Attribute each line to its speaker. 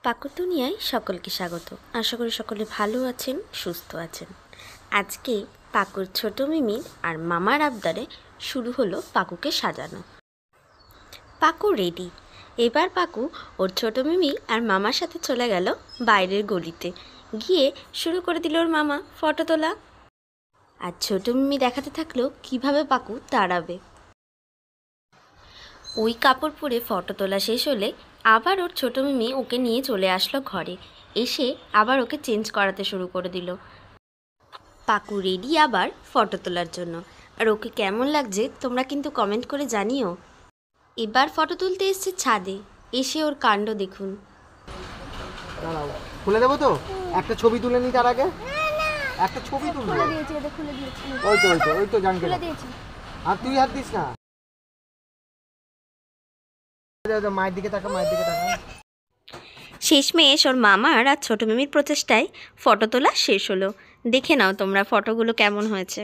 Speaker 1: পাকুর দুনিয়ায় সকলকে স্বাগত। আশা করি সকলে ভালো আছেন, সুস্থ আছেন। আজকে পাকুর ছোট মিমির আর মামার আবদারে শুরু হলো পাকুকে সাজানো। পাকু রেডি। এবার পাকু ওর ছোট মিমি আর মামার সাথে চলে গেল বাইরের গলিতে, গিয়ে শুরু করে দিল ওর মামা ফটো তোলা। আর ছোট মিমি দেখাতে থাকলো কিভাবে পাকু তাড়াবে। ওই কাপড় পরে ফটো তোলা শেষ হলে আবার ওর ছোটো মিমি ওকে নিয়ে চলে আসলো ঘরে। এসে আবার ওকে চেঞ্জ করাতে শুরু করে দিল। পাকু রেডি আবার ফটো তোলার জন্য। আর ওকে কেমন লাগছে তোমরা কিন্তু কমেন্ট করে জানিও। এবার ফটো তুলতে এসছে ছাদে, এসে ওর কাণ্ড দেখুন।
Speaker 2: খুলে দেবো তো, একটা ছবি তুলে নি তার আগে। একটা ছবি তুলবো। ওই তো জানকে আর তুই হাত দিস না। মায়ের দিকে তাকা।
Speaker 1: শেষমেশ ওর মামার আর ছোটো মিমির প্রচেষ্টায় ফটো তোলা শেষ হলো। দেখে নাও তোমরা ফটোগুলো কেমন হয়েছে।